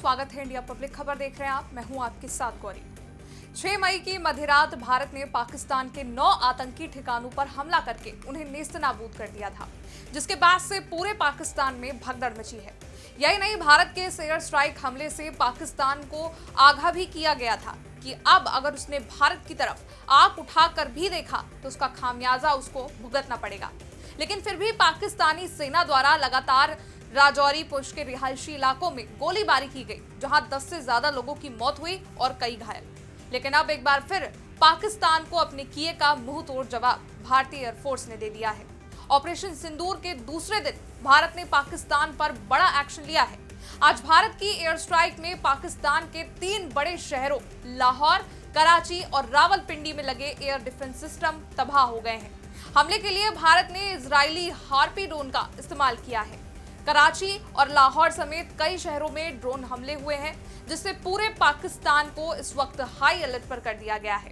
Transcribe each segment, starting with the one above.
स्वागत है। India public खबर देख रहे हैं आप। मैं हूं आपके साथ गौरी। 6 मई की मध्यरात भारत ने पाकिस्तान के 9 आतंकी ठिकानों पर हमला करके उन्हें नेस्तनाबूद कर दिया था, जिसके बाद से पूरे पाकिस्तान में भगदड़ मची है। यही नहीं, भारत के इस एयर स्ट्राइक हमले से पाकिस्तान को आगाह भी किया गया था कि अब अगर उसने भारत की तरफ आंख उठाकर भी देखा तो उसका खामियाजा उसको भुगतना पड़ेगा। लेकिन फिर भी पाकिस्तानी सेना द्वारा लगातार राजौरी पुंछ के रिहायशी इलाकों में गोलीबारी की गई, जहां 10 से ज्यादा लोगों की मौत हुई और कई घायल। लेकिन अब एक बार फिर पाकिस्तान को अपने किए का मुंह तोड़ जवाब भारतीय एयरफोर्स ने दे दिया है। ऑपरेशन सिंदूर के दूसरे दिन भारत ने पाकिस्तान पर बड़ा एक्शन लिया है। आज भारत की एयर स्ट्राइक में पाकिस्तान के 3 बड़े शहरों लाहौर, कराची और रावलपिंडी में लगे एयर डिफेंस सिस्टम तबाह हो गए हैं। हमले के लिए भारत ने इजरायली हार्पी ड्रोन का इस्तेमाल किया है। कराची और लाहौर समेत कई शहरों में ड्रोन हमले हुए हैं, जिससे पूरे पाकिस्तान को इस वक्त हाई अलर्ट पर कर दिया गया है।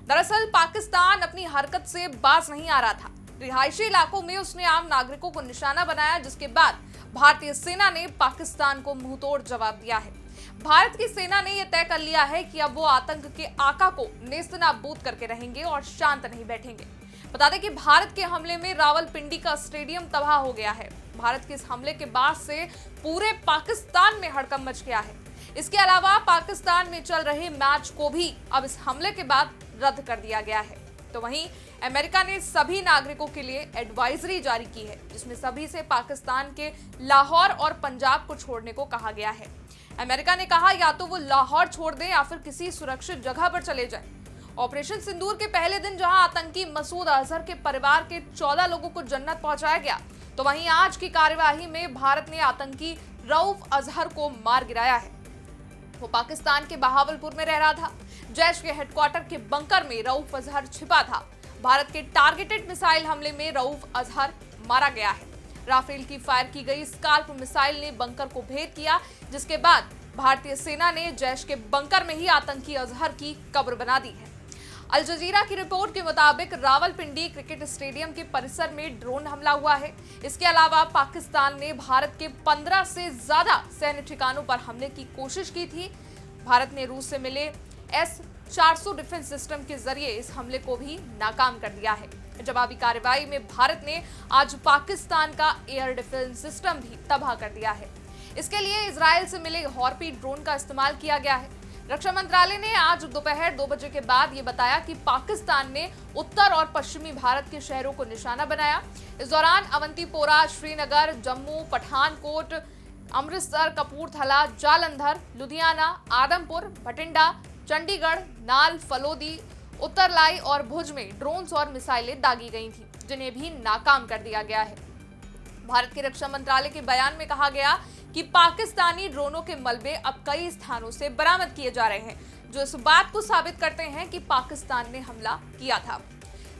दरअसल पाकिस्तान अपनी हरकत से बाज नहीं आ रहा था। रिहायशी इलाकों में उसने आम नागरिकों को निशाना बनाया, जिसके बाद भारतीय सेना ने पाकिस्तान को मुंहतोड़ जवाब दिया है। भारत की सेना ने यह तय कर लिया है कि अब वो आतंक के आका को नेस्तनाबूद करके रहेंगे और शांत नहीं बैठेंगे। बता दें कि भारत के हमले में रावलपिंडी का स्टेडियम तबाह हो गया है। भारत के इस हमले के बाद से पूरे पाकिस्तान में हड़कंप मच गया है। इसके अलावा पाकिस्तान में चल रहे मैच को भी अब इस हमले के बाद रद्द कर दिया गया है। तो वहीं अमेरिका ने सभी नागरिकों के लिए एडवाइजरी जारी की है, जिसमें सभी से पाकिस्तान के लाहौर और पंजाब को छोड़ने को कहा गया है। अमेरिका ने कहा या तो वो लाहौर छोड़ दें या फिर किसी सुरक्षित जगह पर चले जाएं। ऑपरेशन सिंदूर के पहले दिन जहां आतंकी मसूद अजहर के परिवार के 14 लोगों को जन्नत पहुंचाया गया, तो वहीं आज की कार्यवाही में भारत ने आतंकी रऊफ अजहर को मार गिराया है। वो पाकिस्तान के बहावलपुर में रह रहा था। जैश के हेडक्वार्टर के बंकर में रऊफ अजहर छिपा था। भारत के टारगेटेड मिसाइल हमले में रऊफ अजहर मारा गया है। राफेल की फायर की गई स्काल्प मिसाइल ने बंकर को भेद किया, जिसके बाद भारतीय सेना ने जैश के बंकर में ही आतंकी अजहर की कब्र बना दी है। अल जजीरा की रिपोर्ट के मुताबिक रावलपिंडी क्रिकेट स्टेडियम के परिसर में ड्रोन हमला हुआ है। इसके अलावा पाकिस्तान ने भारत के 15 से ज्यादा सैन्य ठिकानों पर हमले की कोशिश की थी। भारत ने रूस से मिले S-400 डिफेंस सिस्टम के जरिए इस हमले को भी नाकाम कर दिया है। जवाबी कार्रवाई में भारत ने आज पाकिस्तान का एयर डिफेंस सिस्टम भी तबाह कर दिया है। इसके लिए इजराइल से मिले हार्पी ड्रोन का इस्तेमाल किया गया है। रक्षा मंत्रालय ने आज दोपहर 2 बजे के बाद ये बताया कि पाकिस्तान ने उत्तर और पश्चिमी भारत के शहरों को निशाना बनाया। इस दौरान अवंतीपोरा, श्रीनगर, जम्मू, पठानकोट, अमृतसर, कपूरथला, जालंधर, लुधियाना, आदमपुर, भटिंडा, चंडीगढ़, नाल, फलोदी, उत्तरलाई और भुज में ड्रोन्स और मिसाइलें दागी गई थी, जिन्हें भी नाकाम कर दिया गया है। भारत के रक्षा मंत्रालय के बयान में कहा गया कि पाकिस्तानी ड्रोनों के मलबे अब कई स्थानों से बरामद किए जा रहे हैं, जो इस बात को साबित करते हैं कि पाकिस्तान ने हमला किया था।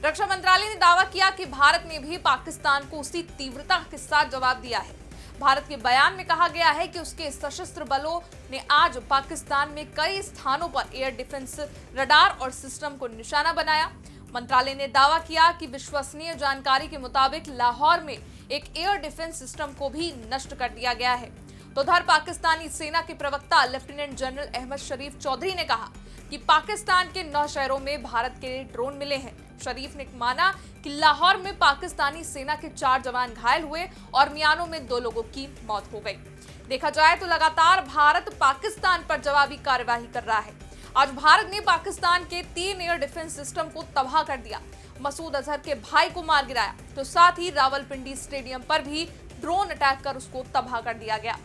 रक्षा मंत्रालय ने दावा किया कि भारत ने भी पाकिस्तान को उसी तीव्रता के साथ जवाब दिया है। भारत के बयान में कहा गया है कि उसके सशस्त्र बलों ने आज पाकिस्तान में कई स्थानों पर एयर डिफेंस रडार और सिस्टम को निशाना बनाया। मंत्रालय ने दावा किया कि विश्वसनीय जानकारी के मुताबिक लाहौर में एक एयर डिफेंस सिस्टम को भी नष्ट कर दिया गया है। तो उधर पाकिस्तानी सेना के प्रवक्ता लेफ्टिनेंट जनरल अहमद शरीफ चौधरी ने कहा कि पाकिस्तान के 9 शहरों में भारत के ड्रोन मिले हैं। शरीफ ने माना कि लाहौर में पाकिस्तानी सेना के 4 जवान घायल हुए और मियानों में 2 लोगों की मौत हो गई। देखा जाए तो लगातार भारत पाकिस्तान पर जवाबी कार्यवाही कर रहा है। आज भारत ने पाकिस्तान के 3 एयर डिफेंस सिस्टम को तबाह कर दिया, मसूद अजहर के भाई को मार गिराया, तो साथ ही रावलपिंडी स्टेडियम पर भी ड्रोन अटैक कर उसको तबाह कर दिया गया।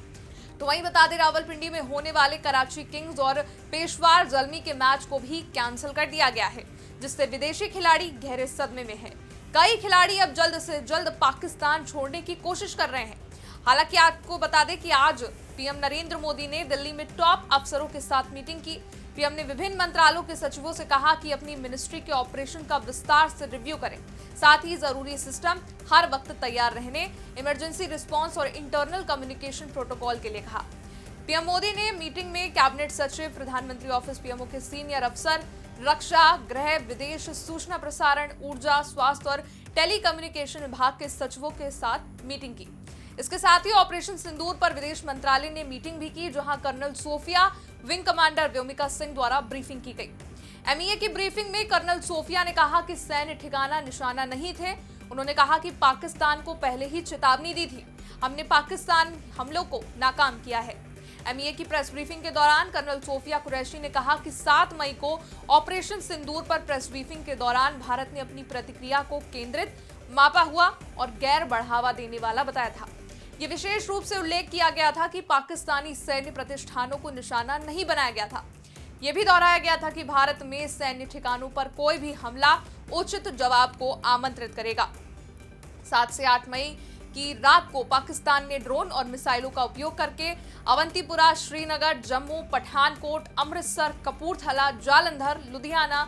तो वहीं बता दें, रावलपिंडी में होने वाले कराची किंग्स और पेशवार जल्मी के मैच को भी कैंसिल कर दिया गया है, जिससे विदेशी खिलाड़ी गहरे सदमे में हैं। कई खिलाड़ी अब जल्द से जल्द पाकिस्तान छोड़ने की कोशिश कर रहे हैं। हालांकि आपको बता दें कि आज पीएम नरेंद्र मोदी ने दिल्ली में टॉप अफसरों के साथ मीटिंग की। पीएम ने विभिन्न मंत्रालयों के सचिवों से कहा कि अपनी मिनिस्ट्री के ऑपरेशन का विस्तार से रिव्यू करें, साथ ही जरूरी सिस्टम हर वक्त तैयार रहने, इमरजेंसी रिस्पांस और इंटरनल कम्युनिकेशन प्रोटोकॉल के लिए कहा। पीएम मोदी ने मीटिंग में कैबिनेट सचिव, प्रधानमंत्री ऑफिस, पीएमओ के सीनियर अफसर, रक्षा, गृह, विदेश, सूचना प्रसारण, ऊर्जा, स्वास्थ्य और टेलीकम्युनिकेशन विभाग के सचिवों के साथ मीटिंग की। इसके साथ ही ऑपरेशन सिंदूर पर विदेश मंत्रालय ने मीटिंग भी की, जहां colonel Sofiya wing commander Vyomika Singh द्वारा ब्रीफिंग की गई। एमईए की ब्रीफिंग में कर्नल सोफिया ने कहा कि सैन्य ठिकाना निशाना नहीं थे। उन्होंने कहा कि पाकिस्तान को पहले ही चेतावनी दी थी, हमने पाकिस्तान हमलों को नाकाम किया है। एमईए की प्रेस ब्रीफिंग के दौरान कर्नल सोफिया कुरैशी ने कहा कि 7 मई को ऑपरेशन सिंदूर पर प्रेस ब्रीफिंग के दौरान भारत ने अपनी प्रतिक्रिया को केंद्रित, मापा हुआ और गैर बढ़ावा देने वाला बताया था। ये विशेष रूप से उल्लेख किया गया था कि पाकिस्तानी सैन्य प्रतिष्ठानों को निशाना नहीं बनाया गया था। यह भी दोहराया गया था कि भारत में सैन्य ठिकानों पर कोई भी हमला उचित जवाब को आमंत्रित करेगा। 7 से 8 मई की रात को पाकिस्तान ने ड्रोन और मिसाइलों का उपयोग करके अवंतीपुरा, श्रीनगर, जम्मू, पठानकोट, अमृतसर, कपूरथला, जालंधर, लुधियाना,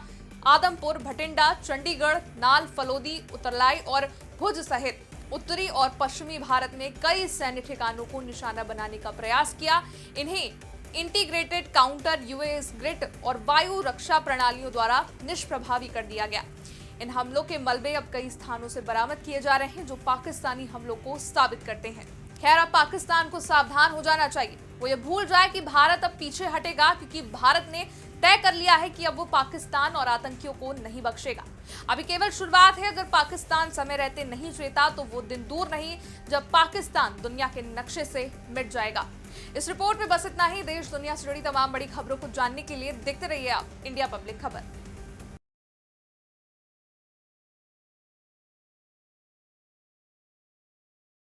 आदमपुर, भटिंडा, चंडीगढ़, नाल, फलोदी, उतरलाई और भुज सहित उत्तरी और पश्चिमी भारत में कई सैन्य ठिकानों को निशाना बनाने का प्रयास किया। इन्हें इंटीग्रेटेड काउंटर यूएस ग्रिड और वायु रक्षा प्रणालियों द्वारा निष्प्रभावी कर दिया गया। इन हमलों के मलबे अब कई स्थानों से बरामद किए जा रहे हैं, जो पाकिस्तानी हमलों को साबित करते हैं। खैर, अब पाकिस्तान को सावधान हो जाना चाहिए। वो ये भूल जाए कि भारत अब पीछे हटेगा, क्योंकि भारत ने तय कर लिया है कि अब वो पाकिस्तान और आतंकियों को नहीं बख्शेगा। अभी केवल शुरुआत है। अगर पाकिस्तान समय रहते नहीं चेता तो वो दिन दूर नहीं जब पाकिस्तान दुनिया के नक्शे से मिट जाएगा। इस रिपोर्ट में बस इतना ही। देश दुनिया से जुड़ी तमाम बड़ी खबरों को जानने के लिए देखते रहिए आप इंडिया पब्लिक खबर।